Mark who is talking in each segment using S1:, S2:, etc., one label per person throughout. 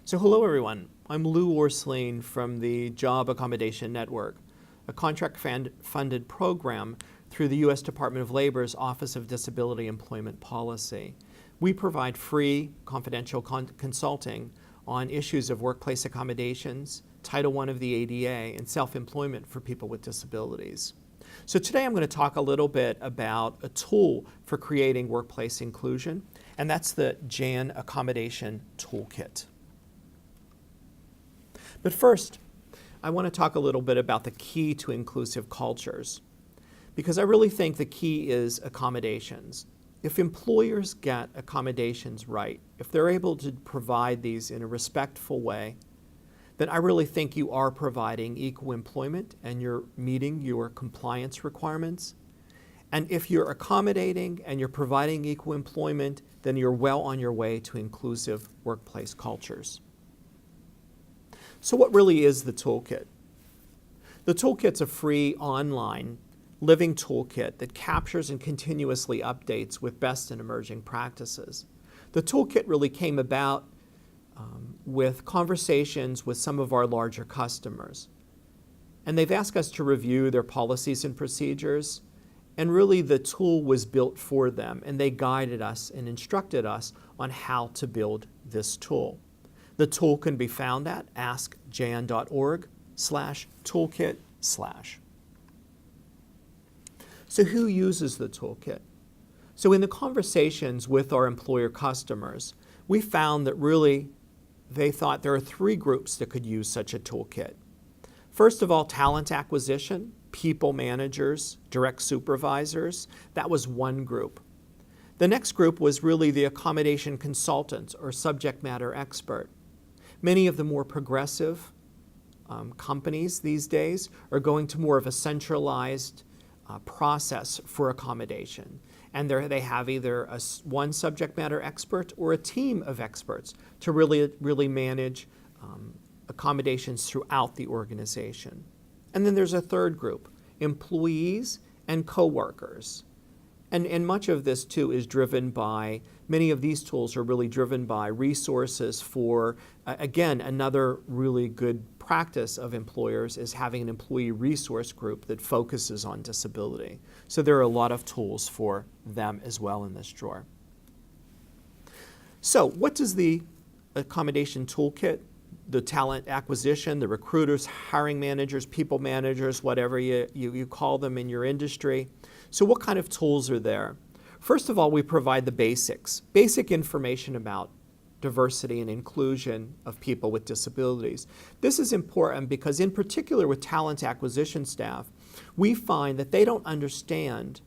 S1: So hello everyone, I'm Lou Orslene from the Job Accommodation Network, a contract-funded program through the U.S. Department of Labor's Office of Disability Employment Policy. We provide free, confidential consulting on issues of workplace accommodations, Title I of the ADA, and self-employment for people with disabilities. So today I'm going to talk a little bit about a tool for creating workplace inclusion, and that's the Job Accommodation Toolkit. But first, I want to talk a little bit about the key to inclusive cultures, because I really think the key is accommodations. If employers get accommodations right, if they're able to provide these in a respectful way, then I really think you are providing equal employment and you're meeting your compliance requirements. And if you're accommodating and you're providing equal employment, then you're well on your way to inclusive workplace cultures. So what really is the toolkit? The toolkit's a free online living toolkit that captures and continuously updates with best and emerging practices. The toolkit really came about with conversations with some of our larger customers. And they've asked us to review their policies and procedures, and really the tool was built for them, and they guided us and instructed us on how to build this tool. The tool can be found at askjan.org/toolkit/. So who uses the toolkit? So in the conversations with our employer customers, we found that really they thought there are three groups that could use such a toolkit. First of all, talent acquisition, people managers, direct supervisors. That was one group. The next group was really the accommodation consultant or subject matter expert. Many of the more progressive companies these days are going to more of a centralized process for accommodation. And they have either one subject matter expert or a team of experts to really manage accommodations throughout the organization. And then there's a third group, employees and coworkers. And much of this too is driven by, many of these tools are really driven by resources for, again, another really good practice of employers is having an employee resource group that focuses on disability. So there are a lot of tools for them as well in this drawer. So what does the accommodation toolkit, the talent acquisition, the recruiters, hiring managers, people managers, whatever you call them in your industry. So what kind of tools are there? First of all, we provide the basics, basic information about diversity and inclusion of people with disabilities. This is important because in particular with talent acquisition staff, we find that they don't understand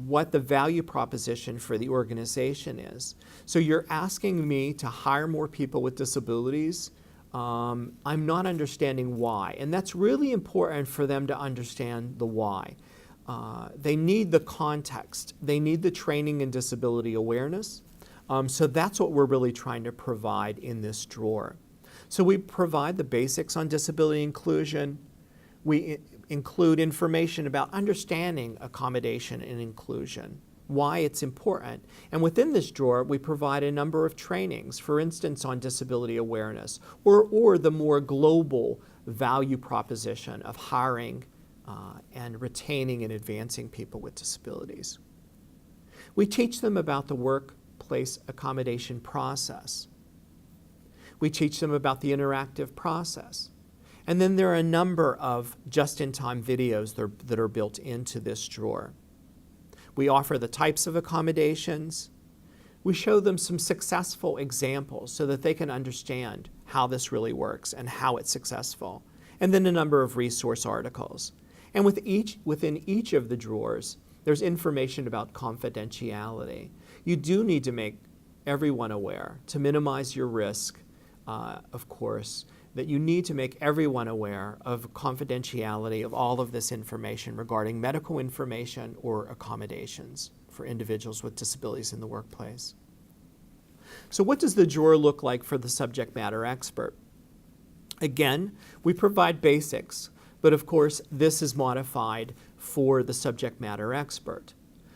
S1: what the value proposition for the organization is. So you're asking me to hire more people with disabilities. I'm not understanding why. And that's really important for them to understand the why. They need the context. They need the training in disability awareness. So that's what we're really trying to provide in this drawer. So we provide the basics on disability inclusion. We include information about understanding accommodation and inclusion, why it's important. And within this drawer, we provide a number of trainings, for instance, on disability awareness, or the more global value proposition of hiring and retaining and advancing people with disabilities. We teach them about the workplace accommodation process. We teach them about the interactive process. And then there are a number of just-in-time videos that are built into this drawer. We offer the types of accommodations. We show them some successful examples so that they can understand how this really works and how it's successful. And then a number of resource articles. And within each of the drawers, there's information about confidentiality. You do need to make everyone aware to minimize your risk, of course, that you need to make everyone aware of confidentiality of all of this information regarding medical information or accommodations for individuals with disabilities in the workplace. So what does the drawer look like for the subject matter expert? Again, we provide basics, but of course this is modified for the subject matter expert.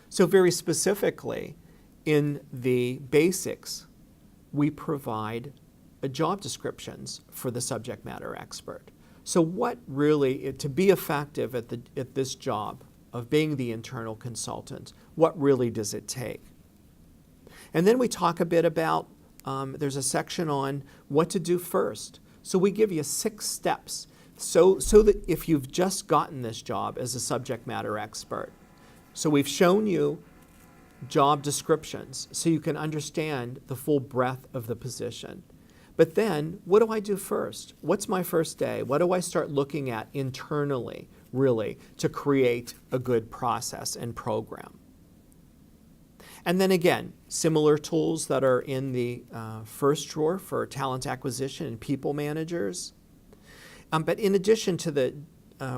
S1: So very specifically, in the basics, we provide job descriptions for the subject matter expert. So what really, to be effective at this job of being the internal consultant, what really does it take? And then we talk a bit about, there's a section on what to do first. So we give you 6 steps so that if you've just gotten this job as a subject matter expert. So we've shown you job descriptions so you can understand the full breadth of the position. But then, what do I do first? What's my first day? What do I start looking at internally, really, to create a good process and program? And then again, similar tools that are in the first drawer for talent acquisition and people managers. But in addition to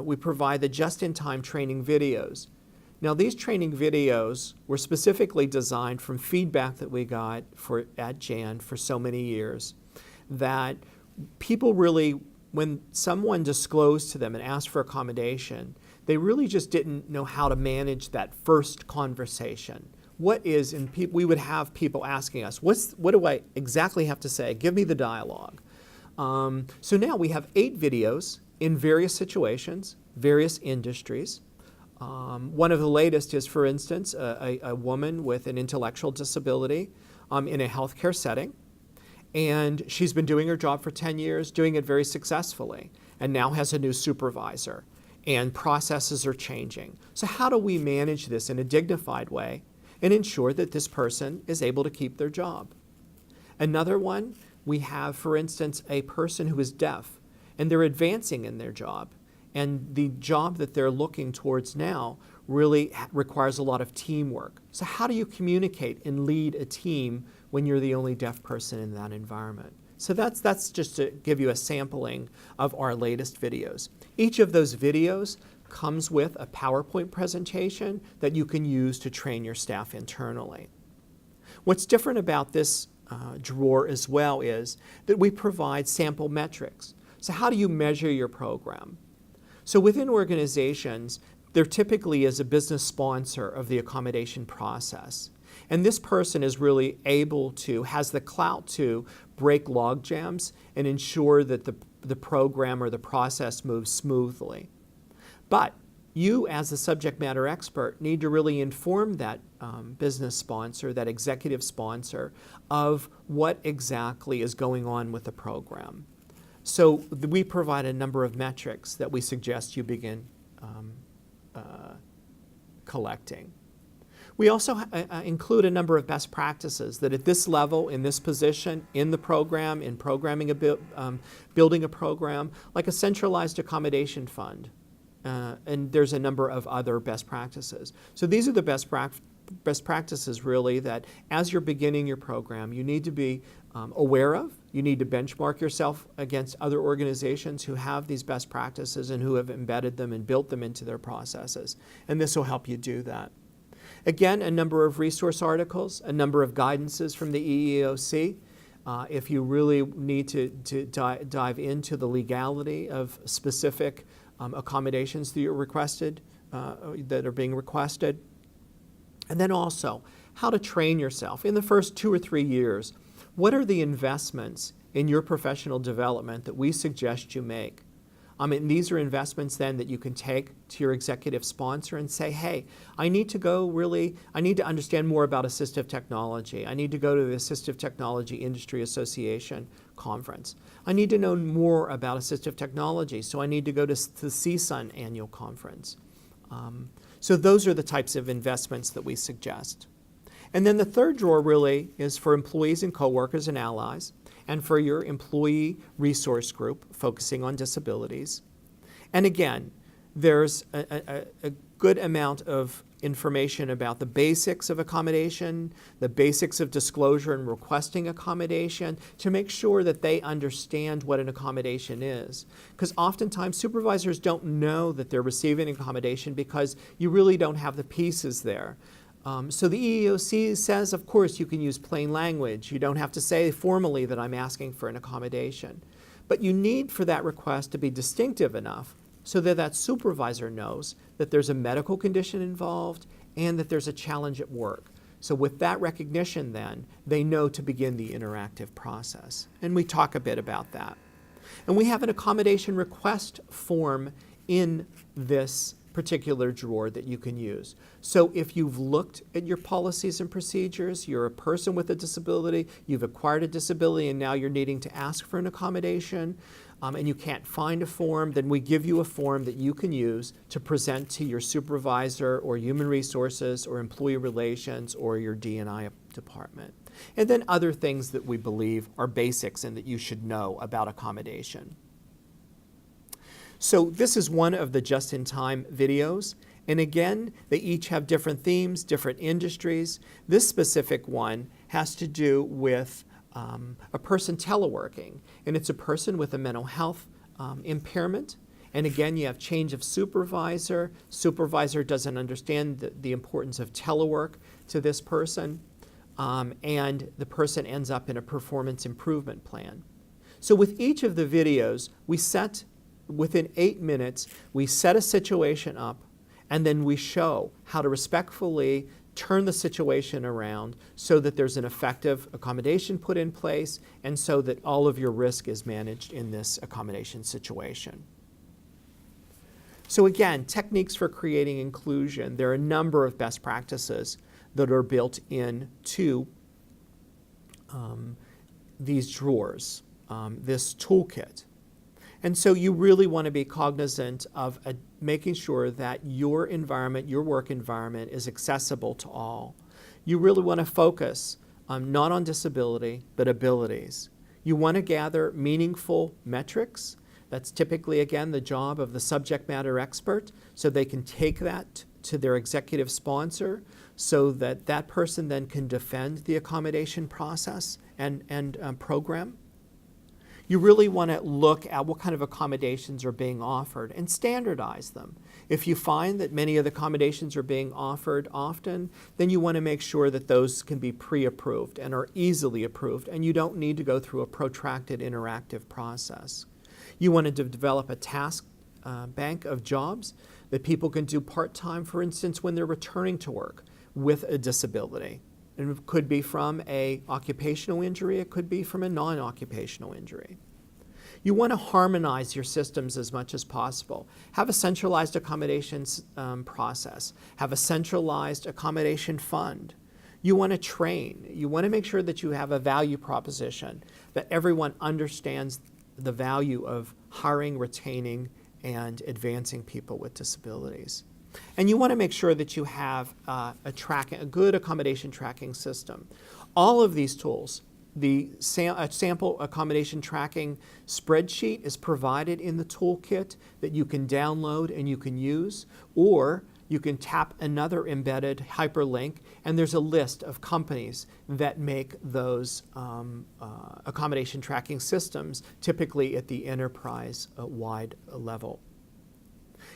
S1: we provide the just-in-time training videos. Now, these training videos were specifically designed from feedback that we got at Jan for so many years, that people really, when someone disclosed to them and asked for accommodation, they really just didn't know how to manage that first conversation. We would have people asking us, what do I exactly have to say? Give me the dialogue. So now we have 8 videos in various situations, various industries. One of the latest is, for instance, a woman with an intellectual disability in a healthcare setting. And she's been doing her job for 10 years, doing it very successfully, and now has a new supervisor, and processes are changing. So how do we manage this in a dignified way and ensure that this person is able to keep their job? Another one, we have, for instance, a person who is deaf, and they're advancing in their job. And the job that they're looking towards now really requires a lot of teamwork. So how do you communicate and lead a team when you're the only deaf person in that environment? So that's just to give you a sampling of our latest videos. Each of those videos comes with a PowerPoint presentation that you can use to train your staff internally. What's different about this drawer as well is that we provide sample metrics. So how do you measure your program? So within organizations, there typically is a business sponsor of the accommodation process. And this person is really has the clout to break log jams and ensure that the program or the process moves smoothly. But you, as the subject matter expert, need to really inform that business sponsor, that executive sponsor, of what exactly is going on with the program. So we provide a number of metrics that we suggest you begin collecting. We also include a number of best practices that at this level, in this position, in the program, in programming building a program, like a centralized accommodation fund. And there's a number of other best practices. So these are the best practices, really, that as you're beginning your program, you need to be aware of. You need to benchmark yourself against other organizations who have these best practices and who have embedded them and built them into their processes. And this will help you do that. Again, a number of resource articles, a number of guidances from the EEOC. If you really need to dive into the legality of specific accommodations that that are being requested. And then also, how to train yourself. In the first 2 or 3 years, what are the investments in your professional development that we suggest you make? And these are investments then that you can take to your executive sponsor and say, hey, I need to understand more about assistive technology. I need to go to the Assistive Technology Industry Association conference. I need to know more about assistive technology, so I need to go to the CSUN annual conference. So those are the types of investments that we suggest. And then the third drawer really is for employees and coworkers and allies, and for your employee resource group focusing on disabilities. And again, there's a good amount of information about the basics of accommodation, the basics of disclosure and requesting accommodation, to make sure that they understand what an accommodation is. Because oftentimes supervisors don't know that they're receiving accommodation because you really don't have the pieces there. So the EEOC says, of course, you can use plain language. You don't have to say formally that I'm asking for an accommodation. But you need for that request to be distinctive enough so that that supervisor knows that there's a medical condition involved and that there's a challenge at work. So with that recognition then, they know to begin the interactive process. And we talk a bit about that. And we have an accommodation request form in this particular drawer that you can use. So if you've looked at your policies and procedures, you're a person with a disability, you've acquired a disability, and now you're needing to ask for an accommodation, and you can't find a form, then we give you a form that you can use to present to your supervisor or human resources or employee relations or your D&I department. And then other things that we believe are basics and that you should know about accommodation. So this is one of the just-in-time videos. And again, they each have different themes, different industries. This specific one has to do with a person teleworking. And it's a person with a mental health impairment. And again, you have change of supervisor. Supervisor doesn't understand the importance of telework to this person. And the person ends up in a performance improvement plan. So with each of the videos, within 8 minutes, we set a situation up, and then we show how to respectfully turn the situation around so that there's an effective accommodation put in place and so that all of your risk is managed in this accommodation situation. So again, techniques for creating inclusion. There are a number of best practices that are built into these drawers, this toolkit. And so you really want to be cognizant of making sure that your environment, your work environment, is accessible to all. You really want to focus not on disability, but abilities. You want to gather meaningful metrics. That's typically, again, the job of the subject matter expert, so they can take that to their executive sponsor so that that person then can defend the accommodation process and program. You really want to look at what kind of accommodations are being offered and standardize them. If you find that many of the accommodations are being offered often, then you want to make sure that those can be pre-approved and are easily approved, and you don't need to go through a protracted interactive process. You want to develop a task bank of jobs that people can do part-time, for instance, when they're returning to work with a disability. And it could be from an occupational injury, it could be from a non-occupational injury. You want to harmonize your systems as much as possible. Have a centralized accommodations process. Have a centralized accommodation fund. You want to train. You want to make sure that you have a value proposition, that everyone understands the value of hiring, retaining, and advancing people with disabilities. And you want to make sure that you have a good accommodation tracking system. All of these tools, the sample accommodation tracking spreadsheet is provided in the toolkit that you can download and you can use, or you can tap another embedded hyperlink, and there's a list of companies that make those accommodation tracking systems, typically at the enterprise-wide level.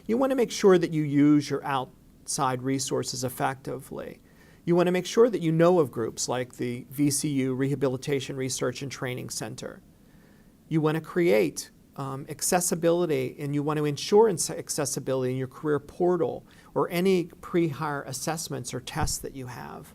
S1: You want to make sure that you use your outside resources effectively. You want to make sure that you know of groups like the VCU Rehabilitation Research and Training Center. You want to create accessibility, and you want to ensure accessibility in your career portal or any pre-hire assessments or tests that you have.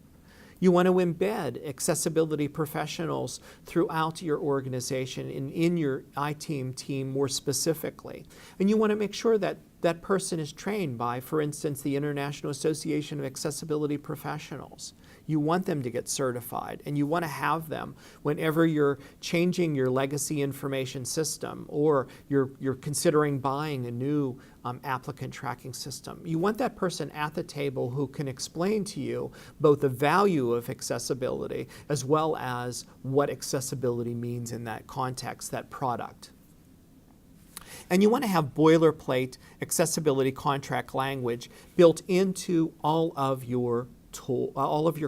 S1: You want to embed accessibility professionals throughout your organization and in your I-Team team more specifically. And you want to make sure that that person is trained by, for instance, the International Association of Accessibility Professionals. You want them to get certified, and you want to have them whenever you're changing your legacy information system or you're considering buying a new applicant tracking system. You want that person at the table who can explain to you both the value of accessibility as well as what accessibility means in that context, that product. And you want to have boilerplate accessibility contract language built into all of your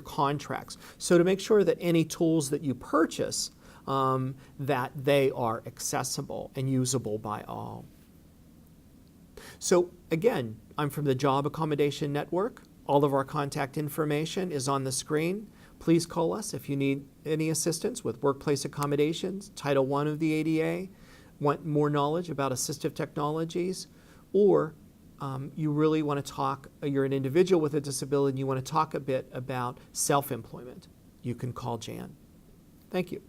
S1: contracts. So to make sure that any tools that you purchase, that they are accessible and usable by all. So again, I'm from the Job Accommodation Network. All of our contact information is on the screen. Please call us if you need any assistance with workplace accommodations, Title I of the ADA, want more knowledge about assistive technologies, or you really want to talk, you're an individual with a disability and you want to talk a bit about self-employment, you can call Jan. Thank you.